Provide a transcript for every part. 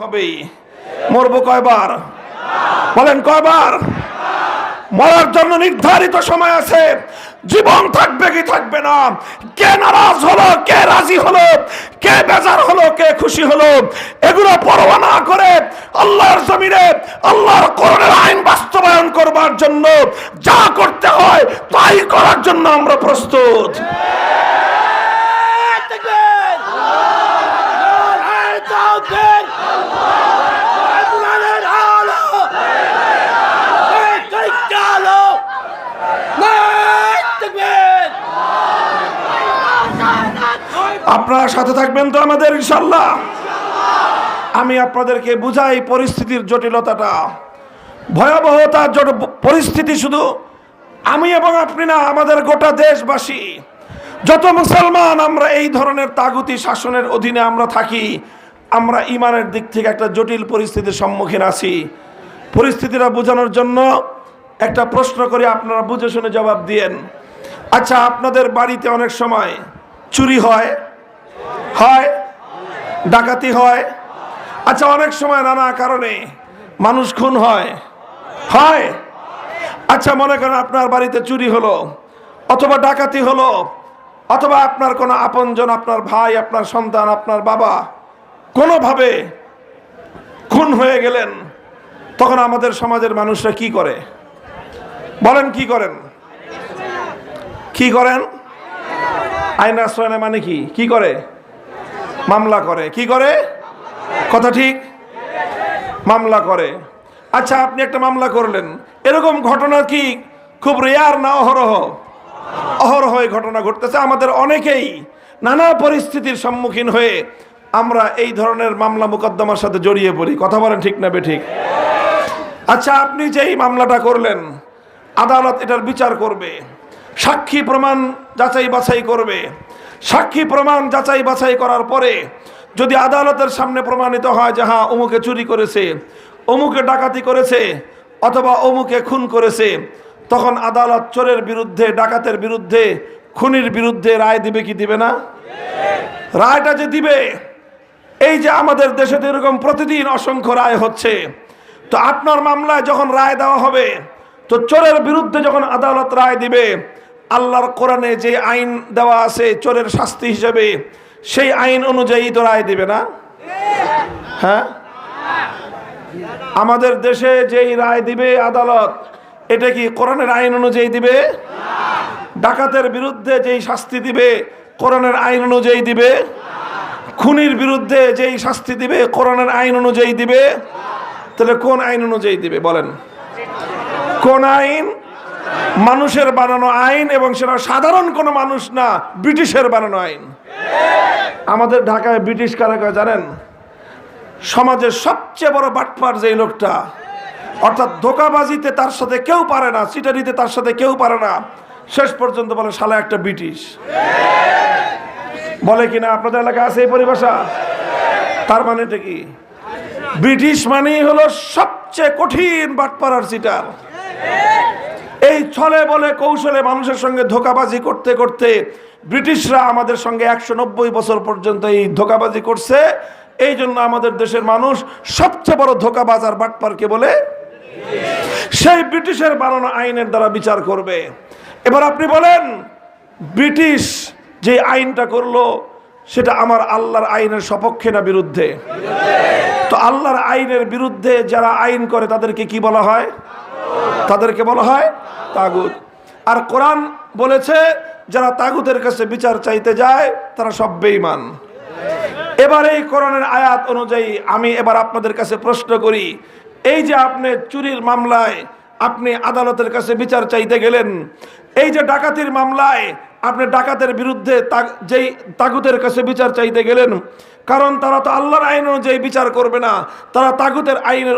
হবেই। মরবো কয়বার বলেন, কয়বার? মরার জন্য নির্ধারিত সময় আছে। জীবন থাকবে কি থাকবে না, কে নারাজ হলো, কে রাজি হলো, কে বেজার হলো, কে খুশি হলো, এগুলো পরোয়া না করে আল্লাহর জমিনে আল্লাহর কোরআনের আইন বাস্তবায়ন করবার জন্য যা করতে হয় তাই করার জন্য আমরা প্রস্তুত। আপনারা সাথে থাকবেন তো আমাদের, ইনশাআল্লাহ? আমি আপনাদেরকে বুঝাই পরিস্থিতির জটিলতাটা, ভয়াবহতার পরিস্থিতি। শুধু আমি এবং আপনি না, আমাদের গোটা দেশবাসী, যত মুসলমান আমরা এই ধরনের তাগুতি শাসনের অধীনে আমরা থাকি, আমরা ইমানের দিক থেকে একটা জটিল পরিস্থিতির সম্মুখীন আছি। পরিস্থিতিটা বোঝানোর জন্য একটা প্রশ্ন করি, আপনারা বুঝে শুনে জবাব দিয়েন। আচ্ছা, আপনাদের বাড়িতে অনেক সময় চুরি হয়, ডাকাতি হয়। আচ্ছা, অনেক সময় নানা কারণে মানুষ খুন হয়। আচ্ছা, মনে করেন আপনার বাড়িতে চুরি হলো, অথবা ডাকাতি হলো, অথবা আপনার কোনো আপনজন, আপনার ভাই, আপনার সন্তান, আপনার বাবা কোনোভাবে খুন হয়ে গেলেন, তখন আমাদের সমাজের মানুষরা কি করে বলেন? কি করেন? আইন আশ্রয় নেয়, মানে কি করে? মামলা করে। কি করে? কথা ঠিক, মামলা করে। আচ্ছা, আপনি একটা মামলা করলেন, এরকম ঘটনা কি খুব রেয়ার না অহরহ এই ঘটনা ঘটতেছে? আমাদের অনেকেই নানা পরিস্থিতির সম্মুখীন হয়ে আমরা এই ধরনের মামলা মোকদ্দমার সাথে জড়িয়ে পড়ি। কথা বলেন, ঠিক না বেঠিক? আচ্ছা, আপনি যেই মামলাটা করলেন, আদালত এটার বিচার করবে, সাক্ষী প্রমাণ যাচাই বাছাই করবে। সাক্ষী প্রমাণ যাচাই বাছাই করার পরে যদি আদালতের সামনে প্রমাণিত হয় যে হ্যাঁ, অমুকে চুরি করেছে, অমুকে ডাকাতি করেছে, অথবা অমুকে খুন করেছে, তখন আদালত চোরের বিরুদ্ধে, ডাকাতের বিরুদ্ধে, খুনির বিরুদ্ধে রায় দিবে কি দিবে না? রায়টা যে দিবে, এই যে আমাদের দেশে তো এরকম প্রতিদিন অসংখ্য রায় হচ্ছে, তো আপনার মামলায় যখন রায় দেওয়া হবে, তো চোরের বিরুদ্ধে যখন আদালত রায় দিবে, আল্লাহর কোরআনে যে আইন দেওয়া আছে চোরের শাস্তি হিসেবে, সেই আইন অনুযায়ী তো রায় দিবে না? হ্যাঁ, আমাদের দেশে যেই রায় দিবে আদালত, এটা কি কোরআনের আইন অনুযায়ী দিবে? ডাকাতের বিরুদ্ধে যেই শাস্তি দিবে, কোরআনের আইন অনুযায়ী দিবে? খুনির বিরুদ্ধে যেই শাস্তি দিবে, কোরআনের আইন অনুযায়ী দিবে? তাহলে কোন আইন অনুযায়ী দিবে বলেন? কোন আইন? মানুষের বানানো আইন, এবং সেটা সাধারণ কোনো মানুষ না, ব্রিটিশের বানানো আইন। আমাদের ঢাকায় ব্রিটিশ কারা কয় জানেন? সমাজের সবচেয়ে বড় বাটপার যেই লোকটা, অর্থাৎ ধোঁকাবাজিতে তার সাথে কেউ পারে না, চিটারিতে তার সাথে কেউ পারে না, শেষ পর্যন্ত বলে শালা একটা ব্রিটিশ। বলে কিনা? আপনাদের এলাকায় আছে এই পরিভাষা? তার মানে এটা কি? ব্রিটিশ মানেই হলো সবচেয়ে কঠিন বাটপার আর চিটার। এই ছলে বলে কৌশলে মানুষের সঙ্গে ধোঁকাবাজি করতে করতে ব্রিটিশরা আমাদের সঙ্গে 190 বছর পর্যন্ত এই ধোঁকাবাজি করছে। এই জন্য আমাদের দেশের মানুষ সবচেয়ে বড় ধোঁকাবাজ আর বাটপারকে বলে সেই ব্রিটিশের বানানো আইনের দ্বারা বিচার করবে। এবার আপনি বলেন, ব্রিটিশ যে আইনটা করলো সেটা আমার আল্লাহর আইনের সপক্ষে না বিরুদ্ধে? তো আল্লাহর আইনের বিরুদ্ধে যারা আইন করে তাদেরকে কি বলা হয়? তাদেরকে বলা হয় তাগুত। আর কোরআন বলেছে যারা তাগুতের কাছে বিচার চাইতে যায় তারা সব বেঈমান। এবার এই কোরআনের আয়াত অনুযায়ী আমি এবার আপনাদের কাছে প্রশ্ন করি, এই যে আপনি চুরির মামলায় আপনি আদালতের কাছে বিচার চাইতে গেলেন, এই যে ডাকাতির মামলায় আপনি ডাকাতের বিরুদ্ধে যেই তাগুতের কাছে বিচার চাইতে গেলেন, কারণ তারা তো আল্লাহর আইন অনুযায়ী বিচার করবে না, তারা তাগুতের আইন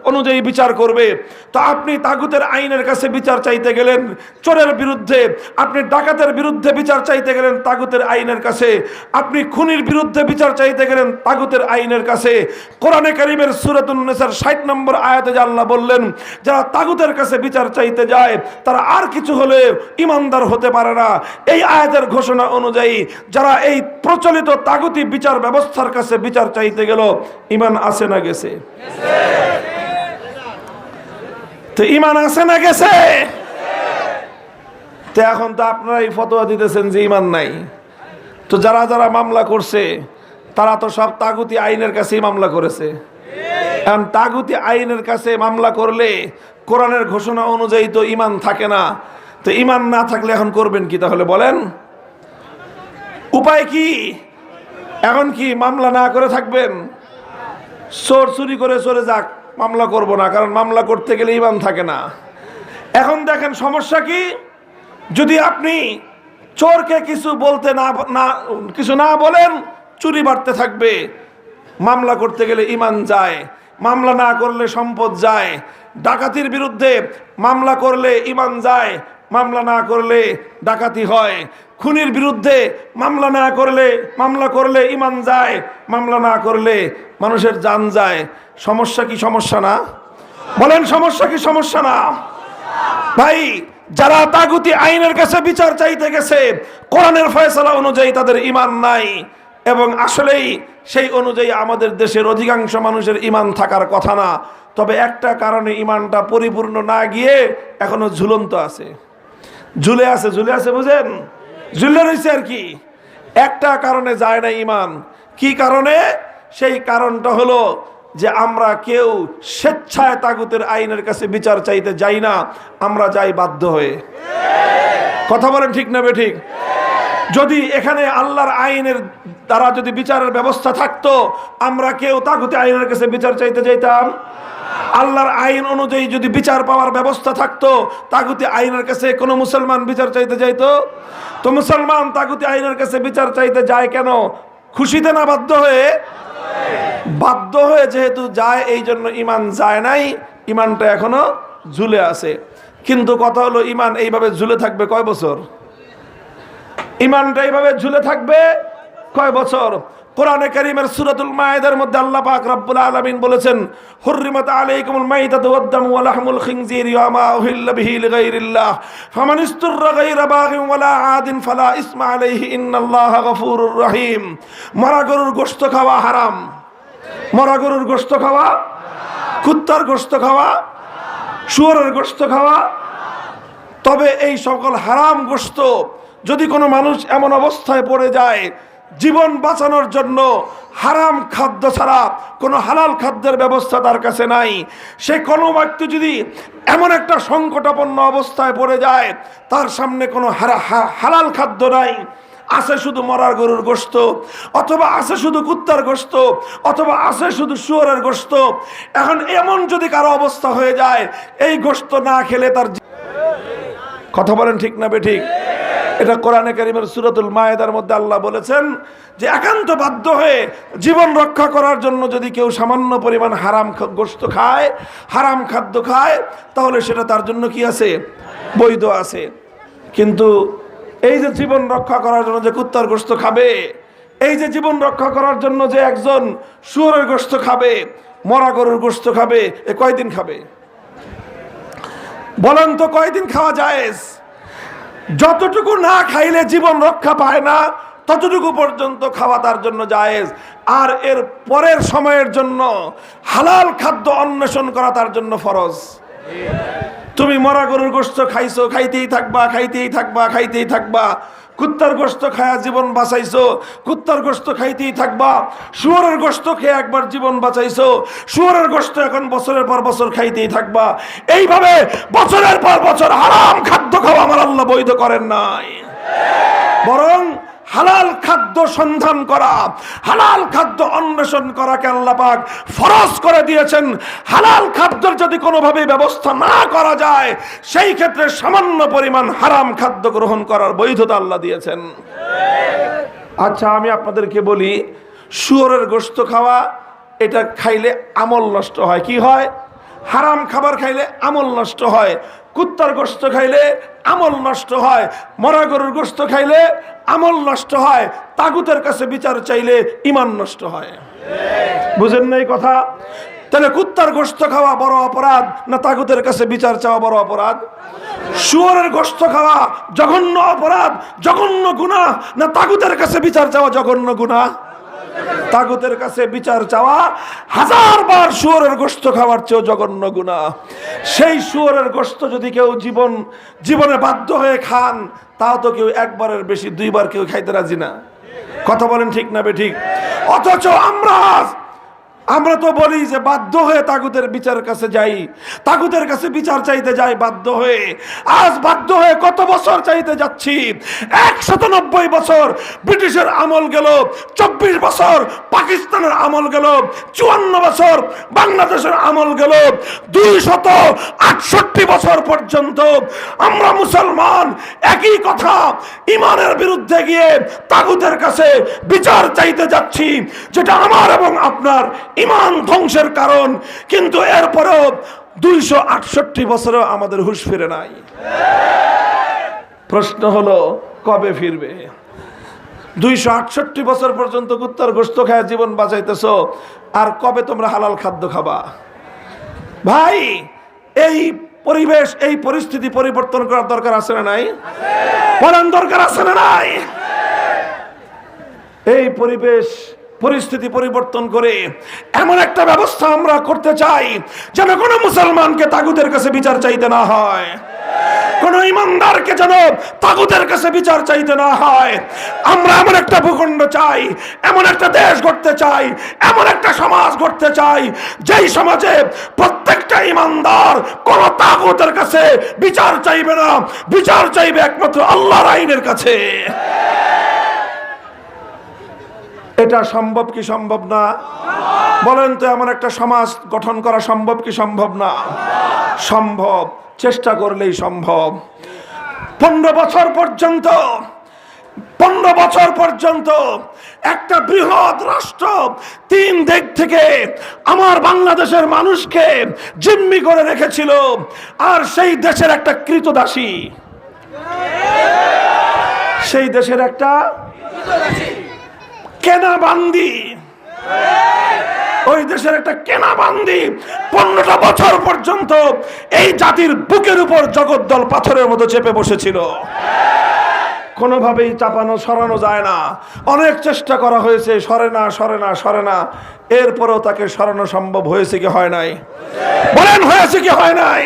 অনুযায়ী বিচার করবে। তো আপনি তাগুতের আইনের কাছে বিচার চাইতে গেলেন চোরের বিরুদ্ধে, আপনি ডাকাতের বিরুদ্ধে বিচার চাইতে গেলেন তাগুতের আইনের কাছে, আপনি খুনির বিরুদ্ধে বিচার চাইতে গেলেন তাগুতের আইনের কাছে। কোরআনে কারীমের সূরাতুন নিসার 60 নম্বর আয়াতে যে আল্লাহ বললেন, যারা তাগুতের কাছে বিচার চাইতে যায় তারা আর কিছু হলে ইমানদার হতে পারে না। এই আয়াতের ঘোষণা অনুযায়ী যারা এই প্রচলিত তাগুতি বিচার ব্যবস্থা ব্যবস্থার কাছে বিচার চাইতে গেল, ইমান আছে না গেছে? তো ইমান আছে না গেছে? তো এখন তো আপনারাই ফতোয়া দিতেছেন যে ইমান নাই। তো যারা যারা মামলা করছে তারা তো সব তাগুতি আইনের কাছেই মামলা করেছে। এখন তাগুতি আইনের কাছে মামলা করলে কোরআনের ঘোষণা অনুযায়ী তো ইমান থাকে না। তো ইমান না থাকলে এখন করবেন কি তাহলে বলেন? উপায় কি? এখন কি মামলা না করে থাকবেন? চোর চুরি করে চলে যাক, মামলা করব না, কারণ মামলা করতে গেলে ইমান থাকে না। এখন দেখেন সমস্যা কি, যদি আপনি চোরকে কিছু বলতে কিছু না বলেন, চুরি বাড়তে থাকবে। মামলা করতে গেলে ইমান যায়, মামলা না করলে সম্পদ যায়। ডাকাতির বিরুদ্ধে মামলা করলে ইমান যায়, মামলা না করলে ডাকাতি হয়। খুনির বিরুদ্ধে মামলা করলে ইমান যায়, মামলা না করলে মানুষের জান যায়। সমস্যা কি সমস্যা না? বলেন সমস্যা কি সমস্যা না? ভাই, যারা তাগুতি আইনের কাছে বিচার চাইতে গেছে, কোরআনের ফয়সালা অনুযায়ী তাদের ইমান নাই। এবং আসলেই সেই অনুযায়ী আমাদের দেশের অধিকাংশ মানুষের ইমান থাকার কথা না। তবে একটা কারণে ইমানটা পরিপূর্ণ না গিয়ে এখনো ঝুলন্ত আছে, ঝুলে আছে, বুঝেন? ঝুলে রয়েছে আর কি। একটা কারণে যায় না ইমান। কি কারণে? সেই কারণটা হলো যে আমরা কেউ স্বেচ্ছায় তাগুতের আইনের কাছে বিচার চাইতে যাই না, আমরা যাই বাধ্য হয়ে। কথা বলেন ঠিক না বেঠিক? যদি এখানে আল্লাহর আইনের দ্বারা যদি বিচারের ব্যবস্থা থাকতো, আমরা কেউ তাগুতি আইনের কাছে বিচার চাইতে যাইতাম? আল্লাহর আইন অনুযায়ী যদি বিচার পাওয়ার ব্যবস্থা থাকতো, তাগুতি আইনের কাছে কোনো মুসলমান বিচার চাইতে যাইতো? তো মুসলমান তাগুতি আইনের কাছে বিচার চাইতে যায় কেন? খুশিতে না বাধ্য হয়ে? বাধ্য হয়ে যেহেতু যায়, এই জন্য ইমান যায় নাই, ইমানটা এখনো ঝুলে আছে। কিন্তু কথা হলো, ইমান এইভাবে ঝুলে থাকবে কয় বছর? ইমানটা এইভাবে ঝুলে থাকবে কয় বছর? কোরআনে কারীমের সূরাতুল মায়েদার মধ্যে আল্লাহ পাক রব্বুল আলামিন বলেছেন, হুররিমাত আলাইকুমুল মাইতাতু ওয়াদ-দামু ওয়া লাহমুল খিনজিরি ওয়া মা উহিল্লা বিহি লিগাইরিল্লাহ ফামান ইসতুররা গায়রা বাগিন ওয়ালা আদিন ফালা ইসমা আলাইহি ইন্নাল্লাহা গফুরুর রহিম। মরা গরুর গোশত খাওয়া হারাম। মরা গরুর গোশত খাওয়া, কুত্তার গোশত খাওয়া, শুয়োরের গোশত খাওয়া। তবে এই সকল হারাম গোশত যদি কোনো মানুষ এমন অবস্থায় পড়ে যায়, জীবন বাঁচানোর জন্য হারাম খাদ্য ছাড়া কোনো হালাল খাদ্যের ব্যবস্থা তার কাছে নাই, সে কোনো ব্যক্তি যদি এমন একটা সংকটাপন্ন অবস্থায় পড়ে যায়, তার সামনে কোনো হালাল খাদ্য নাই, আছে শুধু মরার গরুর গোশত, অথবা আছে শুধু কুত্তার গোশত, অথবা আছে শুধু শুয়োরের গোশত। এখন এমন যদি কারো অবস্থা হয়ে যায়, এই গোশত না খেলে তার, কথা বলেন ঠিক না বেঠিক? এটা কোরআনে কারীমের সূরাতুল মায়েদার মধ্যে আল্লাহ বলেছেন যে একান্ত বাধ্য হয়ে জীবন রক্ষা করার জন্য যদি কেউ সামান্য পরিমাণ হারাম গোশত খায়, হারাম খাদ্য খায়, তাহলে সেটা তার জন্য কি আছে? বৈধ আছে। কিন্তু এই যে জীবন রক্ষা করার জন্য যে কুত্তার গোশত খাবে, এই যে জীবন রক্ষা করার জন্য যে একজন শুয়োরের গোশত খাবে, মরা গরুর গোশত খাবে, এ কয়দিন খাবে? বলেন তো কয়দিন খাওয়া জায়েজ? যতটুকু না খাইলে জীবন রক্ষা পায় না, ততটুকু পর্যন্ত খাওয়া তার জন্য জায়েজ। আর এর পরের সময়ের জন্য হালাল খাদ্য অন্বেষণ করা তার জন্য ফরজ। তুমি মরা গরুর গোশত খাইছো, খাইতেই থাকবা। কুত্তার গোশত খায়া জীবন বাঁচাইছো, কুত্তার গোশত খাইতেই থাকবা। শুয়োরের গোশত খেয়ে একবার জীবন বাঁচাইছো, শুয়োরের গোশত এখন বছরের পর বছর খাইতেই থাকবা। এইভাবে বছরের পর বছর হারাম খাদ্য খাওয়া আমার আল্লাহ বৈধ করেন নাই। বরং হালাল খাদ্য সন্ধান করা, হালাল খাদ্য অন্বেষণ করাকে আল্লাহ পাক ফরজ করে দিয়েছেন। হালাল খাদ্যের যদি কোনোভাবে ব্যবস্থা না করা যায়, সেই ক্ষেত্রে সামান্য পরিমাণ হারাম খাদ্য গ্রহণ করার বৈধতা আল্লাহ দিয়েছেন। আচ্ছা, আমি আপনাদেরকে বলি, শুয়োরের গোশত খাওয়া, এটা খাইলে আমল নষ্ট হয়। কি হয়? হারাম খাবার খাইলে আমল নষ্ট হয়। কুত্তার গোশত খাইলে আমল নষ্ট হয়। মরা গরুর গোশত খাইলে আমল নষ্ট হয়। তাগুতের কাছে বিচার চাইলে ঈমান নষ্ট হয়। বুঝেন না এই কথা? তাহলে কুত্তার গোশত খাওয়া বড় অপরাধ না তাগুতের কাছে বিচার চাওয়া বড় অপরাধ? শুয়োরের গোশত খাওয়া জঘন্য অপরাধ, জঘন্য গুনাহ, না তাগুতের কাছে বিচার চাওয়া জঘন্য গুনাহ? তাগুতের কাছে বিচার চাওয়া 1000 বার শুয়োরের গোশত খাওয়ার চেয়েও জঘন্য গুনাহ। সেই শুয়োরের গোশত যদি কেউ জীবনে বাধ্য হয়ে খান, তাও তো কেউ একবারের বেশি 2 বার কেউ খাইতে রাজি না। কথা বলেন ঠিক না বেঠিক? অথচ আমরা তো বলি যে বাধ্য হয়ে তাগুতের বিচারের কাছে যাই, তাগুতের কাছে বিচার চাইতে যাই বাধ্য হয়ে। আজ বাধ্য হয়ে কত বছর চাইতে যাচ্ছি? 190 বছর ব্রিটিশের আমল গেল, 24 বছর পাকিস্তানের আমল গেল, 54 বছর বাংলাদেশের আমল গেল, 268 বছর পর্যন্ত আমরা মুসলমান একই কথা ইমানের বিরুদ্ধে গিয়ে তাগুতের কাছে বিচার চাইতে যাচ্ছি, যেটা আমার এবং আপনার ইমান ধ্বংসের কারণ। কিন্তু এরপরেও 268 বছরেও আমাদের হুঁশ ফিরে নাই। প্রশ্ন হলো কবে ফিরবে? 268 বছর পর্যন্ত কুত্তার গোশত খায় জীবন বাঁচাইতেছো, আর কবে তোমরা হালাল খাদ্য খাবা? ভাই, এই পরিবেশ, এই পরিস্থিতি পরিবর্তন করার দরকার আছে না নাই? বলেন দরকার আছে না নাই? এই পরিস্থিতি পরিবর্তন করে এমন একটা ব্যবস্থা আমরা করতে চাই যেন কোনো মুসলমানকে তাগুতের কাছে বিচার চাইতে না হয়, কোন ইমানদারকে যেন তাগুতের কাছে বিচার চাইতে না হয়। আমরা এমন একটা ভূখণ্ড চাই, এমন একটা দেশ গড়তে চাই, এমন একটা সমাজ গড়তে চাই যেই সমাজে প্রত্যেকটা ইমানদার কোন তাগুতের কাছে বিচার চাইবে না, বিচার চাইবে একমাত্র আল্লাহর আইনের কাছে। এটা সম্ভব কি সম্ভব না? বলেন তো, এমন একটা সমাজ গঠন করা সম্ভব কি সম্ভব না? সম্ভব, চেষ্টা করলেই সম্ভব। 15 বছর পর্যন্ত একটা বৃহৎ রাষ্ট্র 3 দিক থেকে আমার বাংলাদেশের মানুষকে জিম্মি করে রেখেছিল, আর সেই দেশের একটা কৃতদাসী, সেই দেশের একটা কেনাবান্দি, ওই দেশের একটা কেনাবান্দি 15টা বছর পর্যন্ত এই জাতির বুকের উপর জগদ্দল পাথরের মতো চেপে বসেছিল। কোনোভাবেই চাপানো সরানো যায় না। অনেক চেষ্টা করা হয়েছে, সরে না। এরপরেও তাকে সরানো সম্ভব হয়েছে কি হয় নাই? বলেন হয়েছে কি হয় নাই?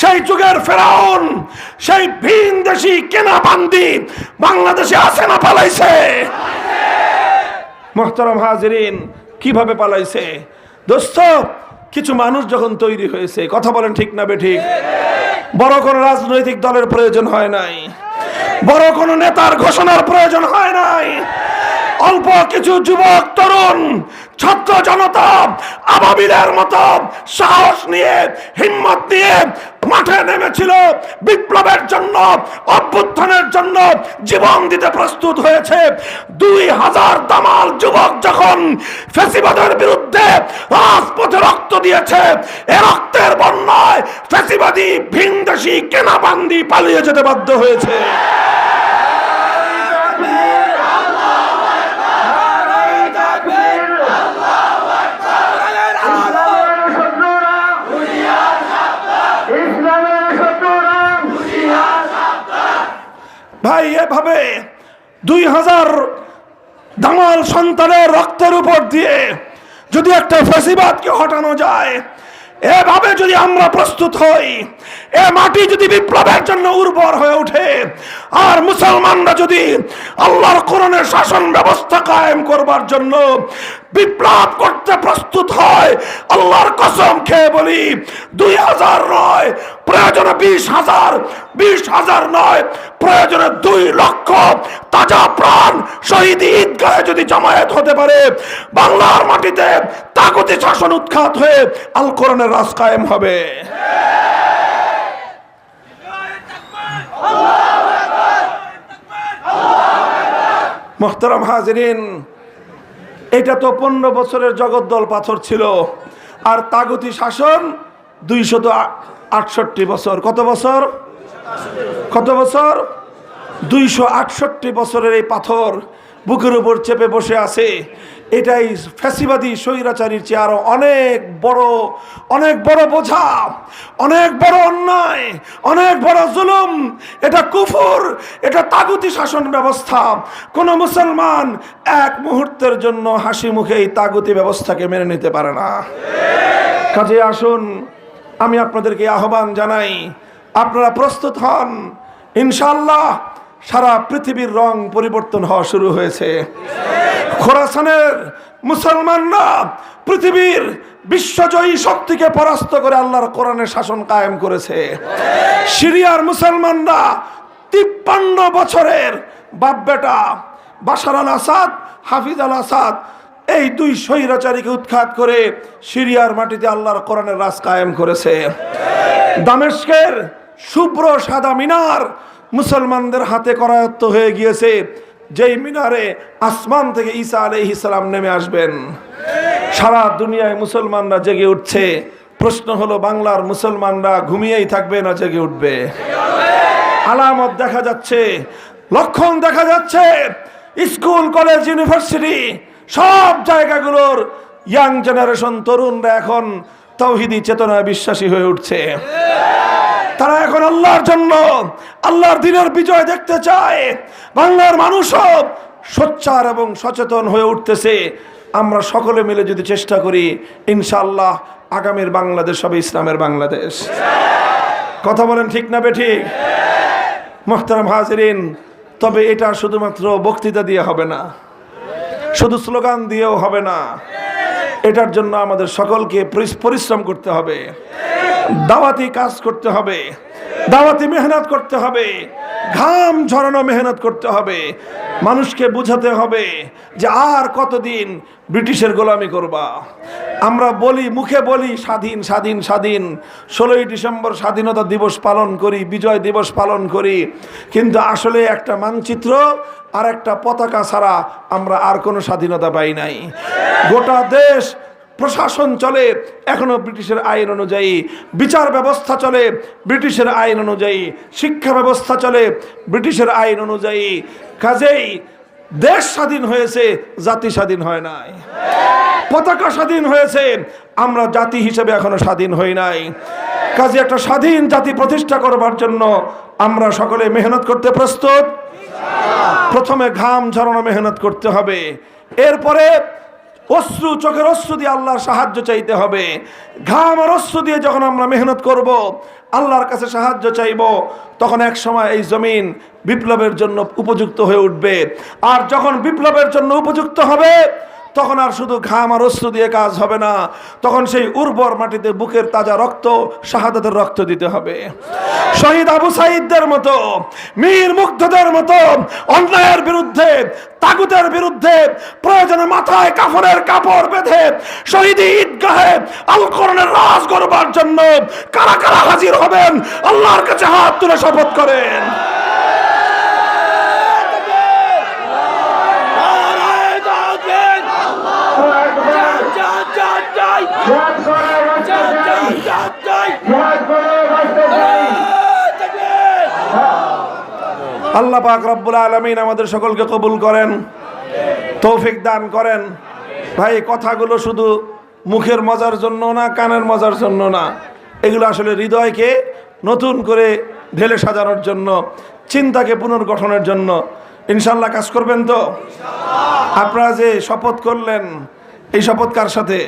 সেই যুগের ফেরাউন, সেই ভিনদেশী কেনাবান্দি বাংলাদেশে আছে না পালাইছে? মুহতারাম হাজিরিন, কিভাবে পালাইছে? দোস্ত, কিছু মানুষ যখন তৈরি হয়েছে, কথা বলেন ঠিক না বেঠিক? বড় কোন রাজনৈতিক দলের প্রয়োজন হয় নাই, বড় কোন নেতার ঘোষণার প্রয়োজন হয় নাই। অল্প কিছু যুবক, তরুণ, ছাত্র জনতা আবাবিলের মতো সাহস নিয়ে, হিম্মত নিয়ে মাঠে নেমেছিল বিপ্লবের জন্য, অভ্যুত্থানের জন্য জীবন দিতে প্রস্তুত হয়েছে। 2000 দামাল যুবক যখন ফ্যাসিবাদের বিরুদ্ধে রাজপথে রক্ত দিয়েছে, এ রক্তের বন্যায় ফ্যাসিবাদী ভিনদেশী কেনাবান্দি পালিয়ে যেতে বাধ্য হয়েছে। ভাই, এভাবে 2000 দামাল সন্তানের রক্তের উপর দিয়ে যদি একটা ফ্যাসিবাদকে হটানো যায়, এভাবে যদি আমরা প্রস্তুত হই, এ মাটি যদি বিপ্লবের জন্য উর্বর হয়ে ওঠে, আর মুসলমানরা যদি আল্লাহর কোরআনের শাসন ব্যবস্থা কায়েম করবার জন্য বিপ্লব করতে প্রস্তুত হয়, আল্লাহর কসম খেয়ে বলি 2000 নয়, প্রয়োজনে 20,000 নয়, প্রয়োজনে 2 লক্ষ তাজা প্রাণ শহীদ ঈদগাহে যদি জামায়াত হতে পারে, বাংলার মাটিতে তাগুতি শাসন উৎখাত হয়ে আল কোরআনের রাজ কায়েম হবে। মুহতারাম হাজিরিন, এটা তো 15 বছরের জগদ্দল পাথর ছিল, আর তাগুতি শাসন 268 বছর। কত বছর? 268 বছরের এই পাথর বুকের উপর চেপে বসে আছে। এটাই ফ্যাসিবাদী স্বৈরাচারীর চেয়ে আরো অনেক বড় বোঝা, অনেক বড় অন্যায়, অনেক বড় জুলুম। এটা কুফর, এটা তাগুতি শাসন ব্যবস্থা। কোন মুসলমান এক মুহূর্তের জন্য হাসি মুখে এই তাগুতি ব্যবস্থাকে মেনে নিতে পারে না। কাজে আসুন, আমি আপনাদেরকে আহ্বান জানাই, আপনারা প্রস্তুত হন। ইনশাআল্লাহ সারা পৃথিবীর রং পরিবর্তন হওয়া শুরু হয়েছে। খোরাসানের মুসলমানরা পৃথিবীর বিশ্বজয়ী শক্তিকে পরাস্ত করে আল্লাহর কোরআনের শাসন কায়েম করেছে। সিরিয়ার মুসলমানরা 53 বছরের বাপ বেটা বাশার আল আসাদ, হাফিজ আল আসাদ, এই দুই স্বৈরাচারীকে উৎখাত করে সিরিয়ার মাটিতে আল্লাহর কোরআনের রাজ কায়েম করেছে। দামেস্কের শুভ্র সাদা মিনার মুসলমানদের হাতে করায়ত্ত হয়ে গিয়েছে, যেই মিনারে আসমান থেকে ঈসা আলাইহিস সালাম নেমে আসবেন। সারা দুনিয়ায় মুসলমানরা জেগে উঠছে। প্রশ্ন হলো, বাংলার মুসলমানরা ঘুমিয়েই থাকবে না জেগে উঠবে? আলামত দেখা যাচ্ছে, লক্ষণ দেখা যাচ্ছে। স্কুল, কলেজ, ইউনিভার্সিটি সব জায়গাগুলোর ইয়াং জেনারেশন, তরুণরা এখন তাওহীদি চেতনায় বিশ্বাসী হয়ে উঠছে। তারা এখন আল্লাহর জন্য, আল্লাহর দ্বীনের বিজয় দেখতে চায়। বাংলার মানুষও সোচ্চার এবং সচেতন হয়ে উঠতেছে। আমরা সকলে মিলে যদি চেষ্টা করি, ইনশাআল্লাহ আগামীর বাংলাদেশ হবে ইসলামের বাংলাদেশ। কথা বলেন ঠিক না বেঠিক? মুহতারাম হাজিরিন, তবে এটা শুধুমাত্র বক্তৃতা দিয়ে হবে না, শুধু স্লোগান দিয়েও হবে না। এটার জন্য আমাদের সকলকে পরিশ্রম করতে হবে, দাওয়াতি কাজ করতে হবে, দাওয়াতি মেহনত করতে হবে, ঘাম ঝরানো মেহনত করতে হবে। মানুষকে বুঝাতে হবে যে আর কতদিন ব্রিটিশের গোলামি করবা। আমরা বলি, মুখে বলি স্বাধীন স্বাধীন স্বাধীন, 16ই ডিসেম্বর স্বাধীনতা দিবস পালন করি, বিজয় দিবস পালন করি, কিন্তু আসলে একটা মানচিত্র আর একটা পতাকা ছাড়া আমরা আর কোনো স্বাধীনতা পাই নাই। গোটা দেশ প্রশাসন চলে এখনো ব্রিটিশের আইন অনুযায়ী, বিচার ব্যবস্থা চলে ব্রিটিশের আইন অনুযায়ী, শিক্ষা ব্যবস্থা চলে ব্রিটিশের আইন অনুযায়ী। কাজেই দেশ স্বাধীন হয়েছে, জাতি স্বাধীন হয় নাই। পতাকা স্বাধীন হয়েছে, আমরা জাতি হিসেবে এখনো স্বাধীন হই নাই। কাজে একটা স্বাধীন জাতি প্রতিষ্ঠা করবার জন্য আমরা সকলে মেহনত করতে প্রস্তুত। প্রথমে ঘাম ঝরানো মেহনত করতে হবে, এরপরে অশ্রু, চোখের অশ্রু দিয়ে আল্লাহর সাহায্য চাইতে হবে। ঘাম আর অশ্রু দিয়ে যখন আমরা মেহনত করব, আল্লাহর কাছে সাহায্য চাইব, তখন এক সময় এই জমিন বিপ্লবের জন্য উপযুক্ত হয়ে উঠবে। আর যখন বিপ্লবের জন্য উপযুক্ত হবে, তখন আর শুধু ঘাম আর অশ্রু দিয়ে কাজ হবে না, তখন সেই উর্বর মাটিতে বুকের তাজা রক্ত, শাহাদাতের রক্ত দিতে হবে। শহীদ আবু সাঈদদের মতো, মীর মুগ্ধদের মতো অন্যায়ের বিরুদ্ধে, তাগুতের বিরুদ্ধে প্রয়োজনে মাথায় কাফনের কাপড় বেঁধে শহীদি ঈদগাহে আল কোরআনের রাজ করবার জন্য কারা কারা হাজির হবেন? আল্লাহর কাছে হাত তুলে শপথ করেন। আল্লাহ পাক রব্বুল আলামিন আমাদের সকলকে কবুল করেন, তৌফিক দান করেন। ভাই, কথাগুলো শুধু মুখের মজার জন্য না, কানের মজার জন্য না, এগুলো আসলে হৃদয়কে নতুন করে ঢেলে সাজানোর জন্য, চিন্তাকে পুনর্গঠনের জন্য। ইনশাআল্লাহ কাজ করবেন তো? আপনারা যে শপথ করলেন, এই শপথ কার সাথে?